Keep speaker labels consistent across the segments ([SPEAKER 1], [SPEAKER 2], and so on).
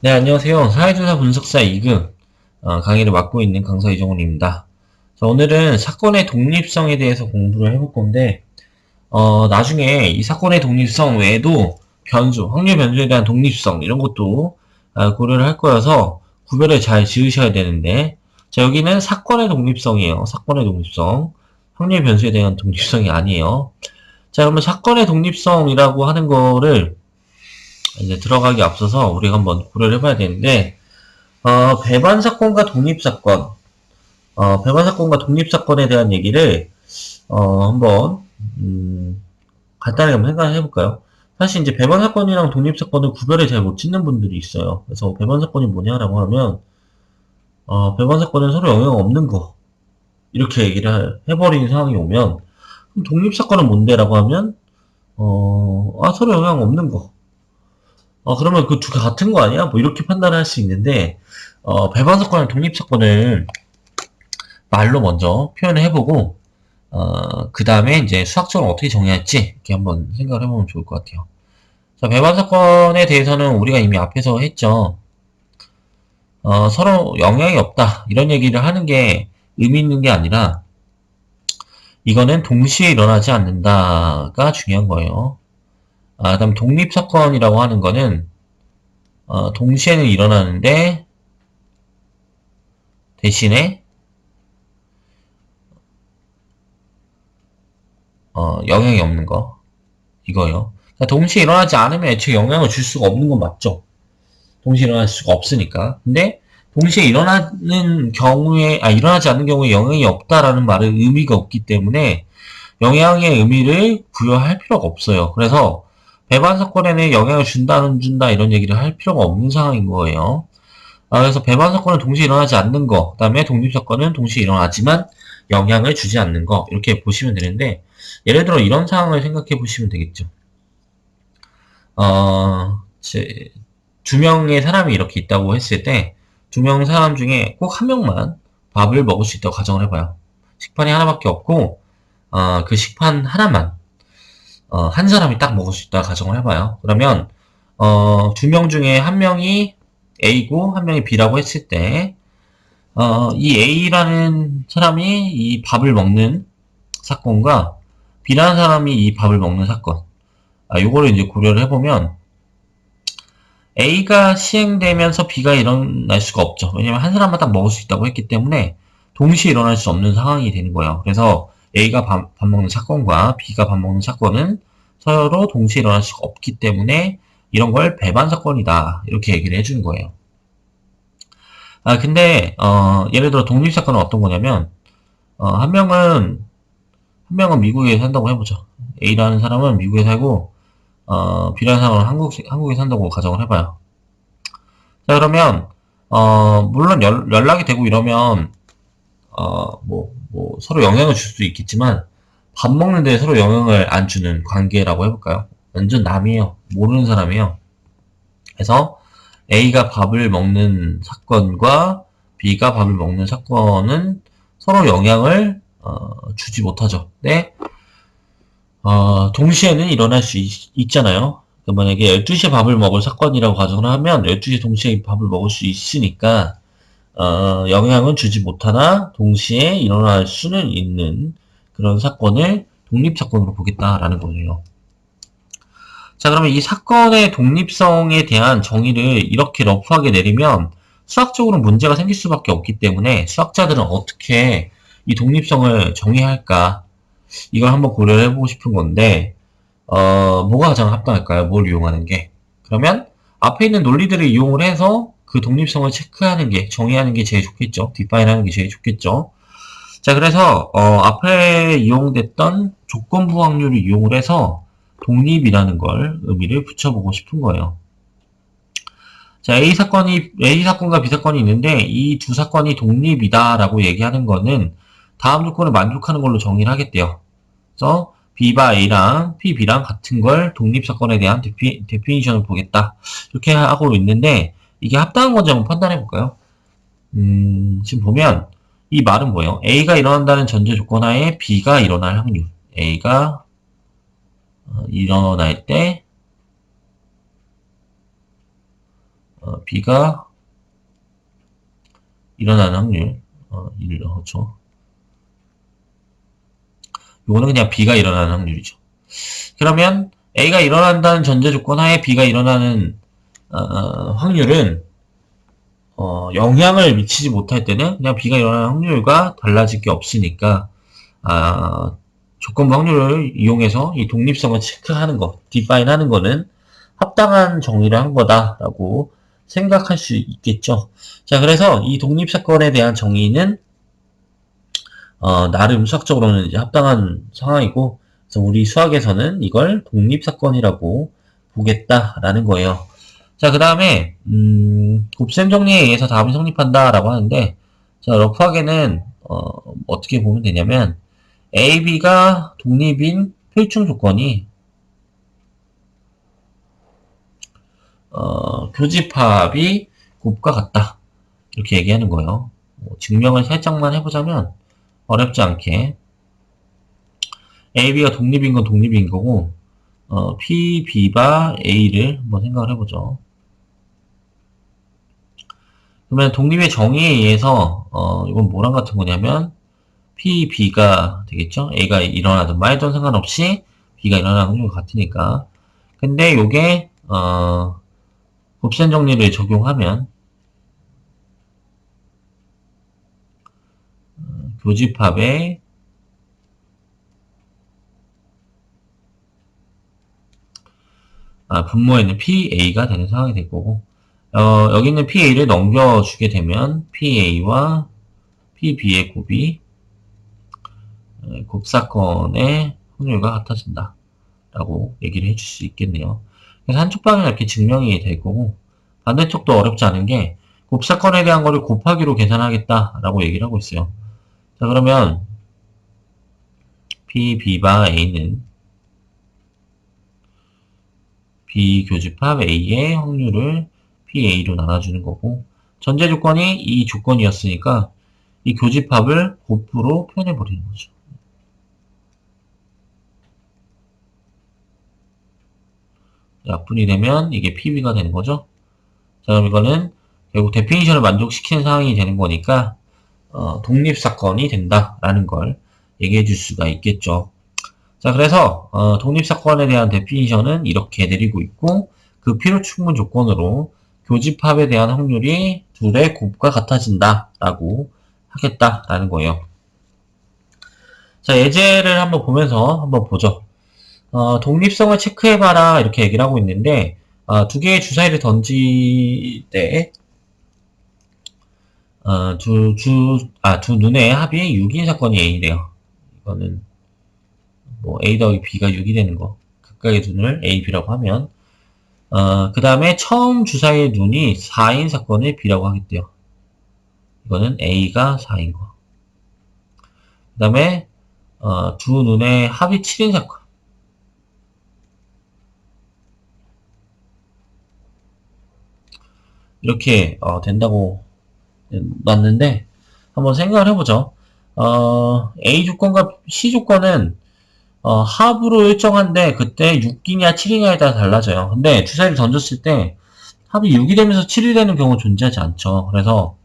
[SPEAKER 1] 네, 안녕하세요. 사회조사 분석사 2급 강의를 맡고 있는 강사 이정훈입니다. 자, 오늘은 사건의 독립성에 대해서 공부를 해볼 건데, 나중에 이 사건의 독립성 외에도 변수, 확률 변수에 대한 독립성, 이런 것도 고려를 할 거여서 구별을 잘 지으셔야 되는데, 자, 여기는 사건의 독립성이에요. 사건의 독립성. 확률 변수에 대한 독립성이 아니에요. 자, 그러면 사건의 독립성이라고 하는 거를 이제 들어가기 앞서서 우리가 한번 고려를 해봐야 되는데, 배반 사건과 독립 사건, 배반 사건과 독립 사건에 대한 얘기를 한번 간단하게 한번 생각해 볼까요? 사실 이제 배반 사건이랑 독립 사건을 구별을 잘 못 짓는 분들이 있어요. 그래서 배반 사건이 뭐냐라고 하면 배반 사건은 서로 영향 없는 거 이렇게 얘기를 해버리는 상황이 오면 그럼 독립 사건은 뭔데라고 하면 서로 영향 없는 거. 그러면 그 두 개 같은 거 아니야? 뭐 이렇게 판단을 할 수 있는데 배반 사건이랑 독립 사건을 말로 먼저 표현을 해보고 그 다음에 이제 수학적으로 어떻게 정의할지 이렇게 한번 생각을 해보면 좋을 것 같아요. 자, 배반 사건에 대해서는 우리가 이미 앞에서 했죠. 서로 영향이 없다 이런 얘기를 하는 게 의미 있는 게 아니라 이거는 동시에 일어나지 않는다가 중요한 거예요. 그다음 독립 사건이라고 하는 거는 동시에는 일어나는데 대신에 영향이 없는 거 이거요. 그러니까 동시에 일어나지 않으면 애초에 영향을 줄 수가 없는 건 맞죠. 동시에 일어날 수가 없으니까. 근데 동시에 일어나는 경우에, 일어나지 않는 경우에 영향이 없다라는 말은 의미가 없기 때문에 영향의 의미를 부여할 필요가 없어요. 그래서 배반 사건에는 영향을 준다, 안 준다 이런 얘기를 할 필요가 없는 상황인 거예요. 그래서 배반 사건은 동시에 일어나지 않는 거, 그 다음에 독립 사건은 동시에 일어나지만 영향을 주지 않는 거 이렇게 보시면 되는데 예를 들어 이런 상황을 생각해 보시면 되겠죠. 제, 두 명의 사람이 이렇게 있다고 했을 때, 두 명의 사람 중에 꼭 한 명만 밥을 먹을 수 있다고 가정을 해봐요. 식판이 하나밖에 없고, 그 식판 하나만, 한 사람이 딱 먹을 수 있다고 가정을 해봐요. 그러면, 두 명 중에 한 명이 A고, 한 명이 B라고 했을 때, 이 A라는 사람이 이 밥을 먹는 사건과 B라는 사람이 이 밥을 먹는 사건, 요거를 이제 고려를 해보면, A가 시행되면서 B가 일어날 수가 없죠. 왜냐면 한 사람만 딱 먹을 수 있다고 했기 때문에 동시에 일어날 수 없는 상황이 되는 거예요. 그래서 A가 밥 먹는 사건과 B가 밥 먹는 사건은 서로 동시에 일어날 수가 없기 때문에 이런 걸 배반 사건이다. 이렇게 얘기를 해주는 거예요. 근데 예를 들어 독립 사건은 어떤 거냐면 한 명은 미국에 산다고 해보죠. A라는 사람은 미국에 살고 B라는 사람은 한국에 산다고 가정을 해봐요. 자, 그러면, 물론 연락이 되고 이러면, 서로 영향을 줄 수도 있겠지만, 밥 먹는데 서로 영향을 안 주는 관계라고 해볼까요? 완전 남이에요. 모르는 사람이에요. 그래서 A가 밥을 먹는 사건과 B가 밥을 먹는 사건은 서로 영향을, 주지 못하죠. 네? 동시에는 일어날 수 있잖아요. 만약에 12시에 밥을 먹을 사건이라고 가정을 하면 12시에 동시에 밥을 먹을 수 있으니까 영향은 주지 못하나 동시에 일어날 수는 있는 그런 사건을 독립사건으로 보겠다라는 거예요. 자, 그러면 이 사건의 독립성에 대한 정의를 이렇게 러프하게 내리면 수학적으로 문제가 생길 수밖에 없기 때문에 수학자들은 어떻게 이 독립성을 정의할까 이걸 한번 고려를 해보고 싶은 건데 뭐가 가장 합당할까요? 뭘 이용하는 게? 그러면 앞에 있는 논리들을 이용을 해서 그 독립성을 체크하는 게, 정의하는 게 제일 좋겠죠. 디파인 하는 게 제일 좋겠죠. 자, 그래서, 앞에 이용됐던 조건부 확률을 이용을 해서 독립이라는 걸 의미를 붙여보고 싶은 거예요. 자, A 사건과 B 사건이 있는데 이 두 사건이 독립이다라고 얘기하는 거는 다음 조건을 만족하는 걸로 정의를 하겠대요. 그래서 B바 A랑 P, B랑 같은 걸 독립사건에 대한 데피니션을 보겠다. 이렇게 하고 있는데 이게 합당한 건지 한번 판단해 볼까요? 지금 보면 이 말은 뭐예요? A가 일어난다는 전제 조건 하에 B가 일어날 확률. A가 일어날 때 B가 일어나는 확률, 1 넣어줘. 요거는 그냥 B가 일어나는 확률이죠. 그러면 A가 일어난다는 전제 조건 하에 B가 일어나는 확률은 영향을 미치지 못할 때는 그냥 B가 일어나는 확률과 달라질 게 없으니까 조건부 확률을 이용해서 이 독립성을 체크하는 거, 디파인 하는 거는 합당한 정의를 한 거다라고 생각할 수 있겠죠. 자, 그래서 이 독립사건에 대한 정의는 나름 수학적으로는 이제 합당한 상황이고, 그래서 우리 수학에서는 이걸 독립사건이라고 보겠다라는 거예요. 자, 그 다음에 곱셈 정리에 의해서 답이 성립한다라고 하는데, 자, 러프하게는 어떻게 보면 되냐면 A, B가 독립인 필충 조건이 교집합이 곱과 같다 이렇게 얘기하는 거예요. 증명을 살짝만 해보자면 어렵지 않게 A, B가 독립인 건 독립인 거고 P, B가 A를 한번 생각을 해보죠. 그러면 독립의 정의에 의해서 이건 뭐랑 같은 거냐면 P, B가 되겠죠? A가 일어나든 말든 상관없이 B가 일어나는 확률과 같으니까. 근데 요게 곱셈 정리를 적용하면 교집합의 분모에 있는 PA가 되는 상황이 될 거고 여기 있는 PA를 넘겨주게 되면 PA와 PB의 곱이 곱사건의 확률과 같아진다 라고 얘기를 해줄 수 있겠네요. 그래서 한쪽 방은 이렇게 증명이 될 거고 반대쪽도 어렵지 않은 게 곱사건에 대한 거를 곱하기로 계산하겠다 라고 얘기를 하고 있어요. 자, 그러면 PB바 A는 B 교집합 A의 확률을 PA로 나눠주는 거고 전제 조건이 이 조건이었으니까 이 교집합을 곱으로 표현해버리는 거죠. 약분이 되면 이게 PB가 되는 거죠. 자, 그럼 이거는 결국 데피니션을 만족시키는 상황이 되는 거니까 독립사건이 된다라는 걸 얘기해 줄 수가 있겠죠. 자, 그래서 독립사건에 대한 데피니션은 이렇게 내리고 있고 그 필요충분 조건으로 교집합에 대한 확률이 둘의 곱과 같아진다라고 하겠다라는 거예요. 자, 예제를 한번 보면서 한번 보죠. 독립성을 체크해봐라 이렇게 얘기를 하고 있는데 두 개의 주사위를 던질 때 두 눈의 합이 6인 사건이 A래요. 이거는 뭐 A 더하기 B가 6이 되는 거 각각의 눈을 A, B라고 하면 그 다음에 처음 주사위의 눈이 4인 사건을 B라고 하겠대요. 이거는 A가 4인 거. 그 다음에 두 눈의 합이 7인 사건. 이렇게 된다고 놨는데 한번 생각을 해보죠. A 조건과 C 조건은 합으로 일정한데 그때 6이냐 7이냐에 따라 달라져요. 근데 주사위를 던졌을 때 합이 6이 되면서 7이 되는 경우 존재하지 않죠. 그래서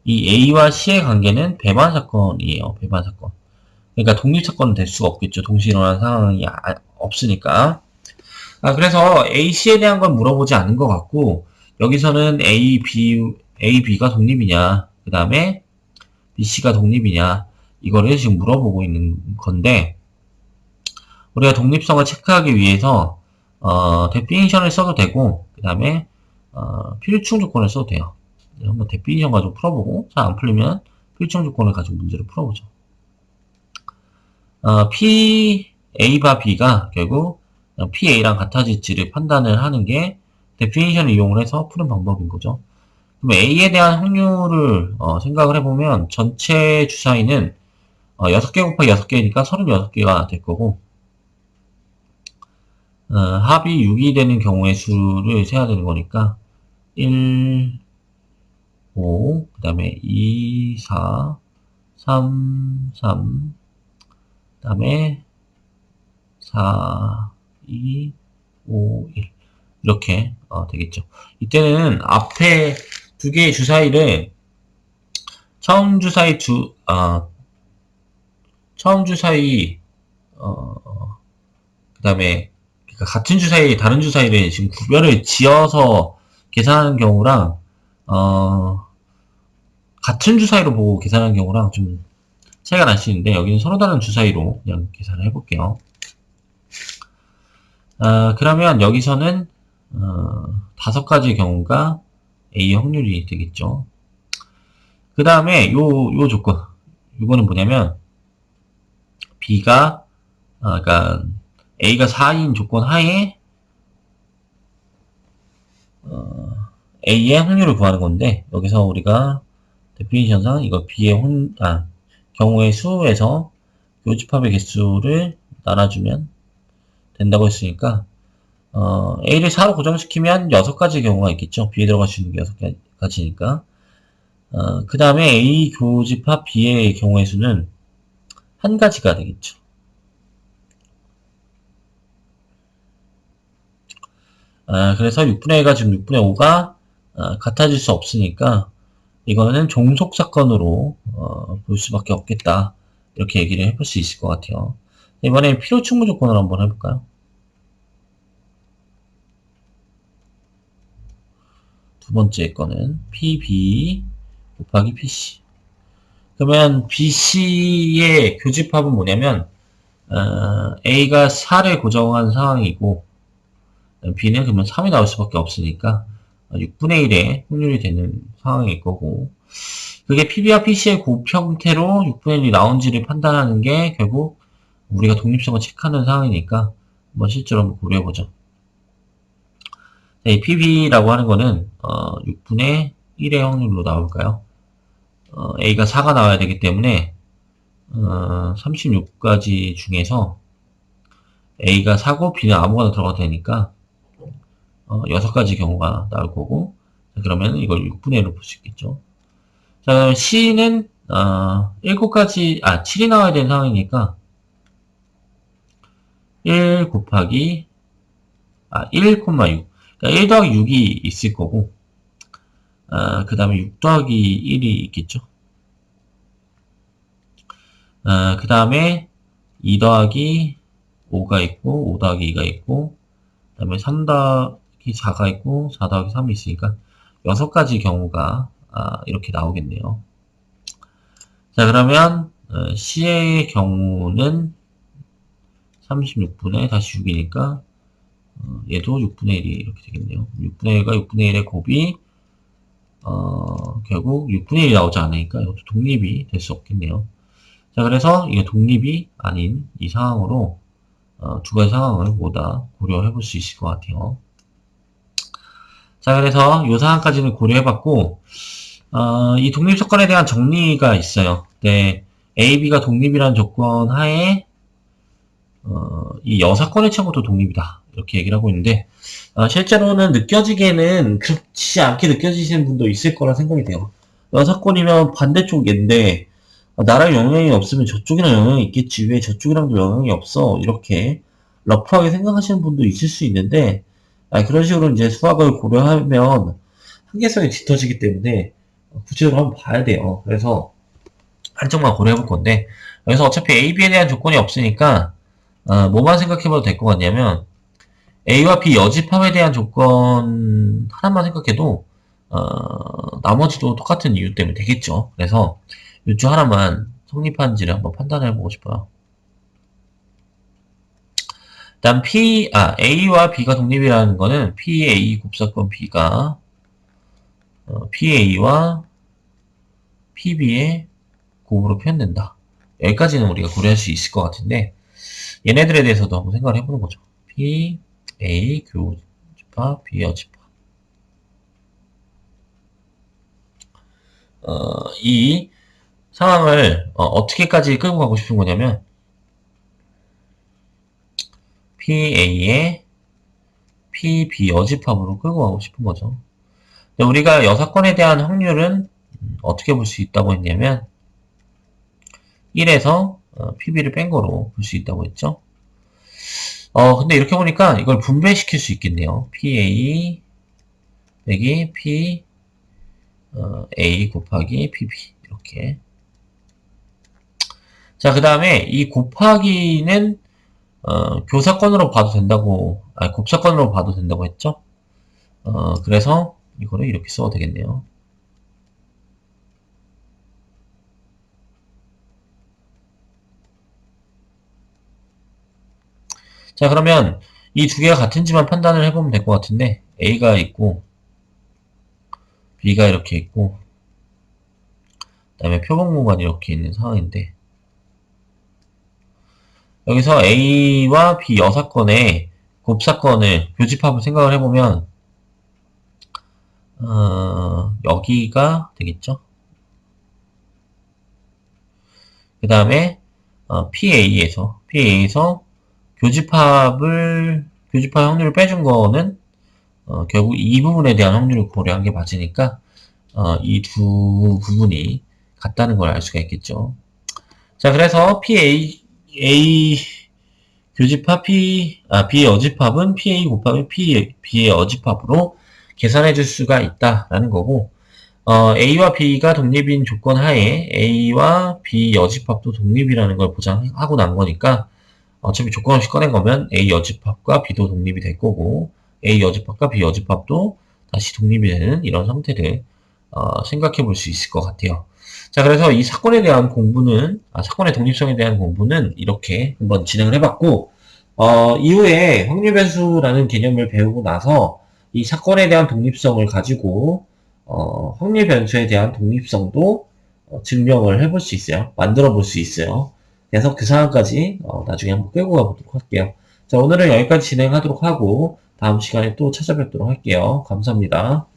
[SPEAKER 1] 이 A와 C의 관계는 배반 사건이에요. 배반 사건. 그러니까 독립 사건은 될 수가 없겠죠. 동시에 일어난 상황이 없으니까. 그래서 A, C에 대한 건 물어보지 않은 것 같고 여기서는 A, B가 독립이냐 그 다음에 B, C가 독립이냐 이거를 지금 물어보고 있는 건데 우리가 독립성을 체크하기 위해서 데피니션을 써도 되고 그 다음에 필충 조건을 써도 돼요. 한번 데피니션 가지고 풀어보고 잘 안 풀리면 필충 조건을 가지고 문제를 풀어보죠. P, A바 B가 결국 PA랑 같아질지를 판단을 하는 게 데피니션을 이용을 해서 푸는 방법인 거죠. 그럼 A에 대한 확률을 생각을 해보면 전체 주사위는 6개 곱하기 6개니까 36개가 될 거고 합이 6이 되는 경우의 수를 세야 되는 거니까 1, 5, 그 다음에 2, 4, 3, 3, 그 다음에 4, 2, 5, 1 이렇게 되겠죠. 이때는 앞에 두 개의 주사위를 처음 주사위 처음 주사위 그다음에 그러니까 같은 주사위 다른 주사위를 지금 구별을 지어서 계산하는 경우랑 같은 주사위로 보고 계산하는 경우랑 좀 차이가 나시는데 여기는 서로 다른 주사위로 그냥 계산을 해볼게요. 그러면 여기서는 다섯 가지 경우가 A의 확률이 되겠죠. 그 다음에 요 조건, 요거는 뭐냐면 B가 그러니까 A가 4인 조건 하에 A의 확률을 구하는 건데 여기서 우리가 데피니션상 이거 B의 경우의 수에서 교집합의 개수를 나눠주면 된다고 했으니까 A를 4로 고정시키면 6가지 경우가 있겠죠. B에 들어갈 수 있는 게 6가지니까 그 다음에 A 교집합 B의 경우의 수는 한 가지가 되겠죠. 그래서 6분의 1과 지금 6분의 5가 같아질 수 없으니까 이거는 종속 사건으로 볼 수밖에 없겠다. 이렇게 얘기를 해볼 수 있을 것 같아요. 이번에 필요 충분 조건을 한번 해볼까요? 두 번째 거는 PB 곱하기 PC. 그러면 BC의 교집합은 뭐냐면 A가 4를 고정한 상황이고 B는 그러면 3이 나올 수밖에 없으니까 6분의 1의 확률이 되는 상황일 거고 그게 PB와 PC의 곱 형태로 6분의 1이 나온지를 판단하는 게 결국 우리가 독립성을 체크하는 상황이니까 한번 실제로 한번 고려해보죠. 이 PB라고 하는 거는 6분의 1의 확률로 나올까요? A가 4가 나와야 되기 때문에 36가지 중에서 A가 4고 B는 아무거나 들어가도 되니까 6가지 경우가 나올 거고 그러면 이걸 6분의 1로 볼 수 있겠죠. 자, 그럼 C는 7이 나와야 되는 상황이니까 1 곱하기 1, 6 그러니까 1 더하기 6이 있을 거고 그 다음에 6 더하기 1이 있겠죠. 그 다음에 2 더하기 5가 있고 5 더하기 2가 있고 그 다음에 3 더하기 4가 있고 4 더하기 3이 있으니까 6가지 경우가 이렇게 나오겠네요. 자 그러면 C의 경우는 36분의 다시 6이니까 얘도 6분의 1이 이렇게 되겠네요. 6분의 1과 6분의 1의 곱이 결국 6분의 1이 나오지 않으니까 이것도 독립이 될 수 없겠네요. 자 그래서 이게 독립이 아닌 이 상황으로 두 가지 상황을 모두 고려해 볼 수 있을 것 같아요. 자 그래서 이 상황까지는 고려해봤고 이 독립조건에 대한 정리가 있어요. 네, A, B가 독립이라는 조건 하에 이 여사건의 친구도 독립이다. 이렇게 얘기를 하고 있는데 실제로는 느껴지기에는 그렇지 않게 느껴지시는 분도 있을 거라 생각이 돼요. 여사건이면 반대쪽 얘인데 나랑 영향이 없으면 저쪽이랑 영향이 있겠지. 왜 저쪽이랑도 영향이 없어? 이렇게 러프하게 생각하시는 분도 있을 수 있는데 그런 식으로 이제 수학을 고려하면 한계성이 짙어지기 때문에 구체적으로 한번 봐야 돼요. 그래서 한쪽만 고려해 볼 건데 여기서 어차피 A, B에 대한 조건이 없으니까 뭐만 생각해봐도 될 것 같냐면 A와 B 여집합에 대한 조건 하나만 생각해도 나머지도 똑같은 이유 때문에 되겠죠. 그래서 이 중 하나만 성립하는지를 한번 판단해보고 싶어요. 일단 A와 B가 독립이라는 거는 PA 곱사건 B가 PA와 PB의 곱으로 표현된다. 여기까지는 우리가 고려할 수 있을 것 같은데 얘네들에 대해서도 한번 생각을 해보는 거죠. P, A, 교집합, B 여집합. 이 상황을 어떻게까지 끌고 가고 싶은 거냐면 PA의 PB 여집합으로 끌고 가고 싶은 거죠. 근데 우리가 여사건에 대한 확률은 어떻게 볼 수 있다고 했냐면 1에서 PB를 뺀 거로 볼 수 있다고 했죠. 근데 이렇게 보니까 이걸 분배시킬 수 있겠네요. PA 빼기 P, A 곱하기 PP. 이렇게. 자, 그 다음에 이 곱하기는, 교사권으로 봐도 된다고, 아니, 곱사건으로 봐도 된다고 했죠? 그래서 이거를 이렇게 써도 되겠네요. 자, 그러면 이 두 개가 같은지만 판단을 해보면 될 것 같은데, A가 있고, B가 이렇게 있고, 그 다음에 표본공간이 이렇게 있는 상황인데, 여기서 A와 B 여사건의 곱사건을, 교집합을 생각을 해보면, 여기가 되겠죠? 그 다음에, PA에서 교집합 확률을 빼준 거는, 결국 이 부분에 대한 확률을 고려한 게 맞으니까, 이 두 부분이 같다는 걸 알 수가 있겠죠. 자, 그래서 A 교집합 B의 어집합은 PA 곱하기 B의 어집합으로 계산해 줄 수가 있다라는 거고, A와 B가 독립인 조건 하에 A와 B 여집합도 독립이라는 걸 보장하고 난 거니까, 어차피 조건 없이 꺼낸 거면 A 여집합과 B도 독립이 될 거고, A 여집합과 B 여집합도 다시 독립이 되는 이런 형태를 생각해 볼 수 있을 것 같아요. 자, 그래서 이 사건에 대한 공부는, 사건의 독립성에 대한 공부는 이렇게 한번 진행을 해봤고, 이후에 확률변수라는 개념을 배우고 나서 이 사건에 대한 독립성을 가지고, 확률변수에 대한 독립성도 증명을 해볼 수 있어요. 만들어 볼 수 있어요. 그래서 그 상황까지 나중에 한번 끌고 가보도록 할게요. 자, 오늘은 여기까지 진행하도록 하고, 다음 시간에 또 찾아뵙도록 할게요. 감사합니다.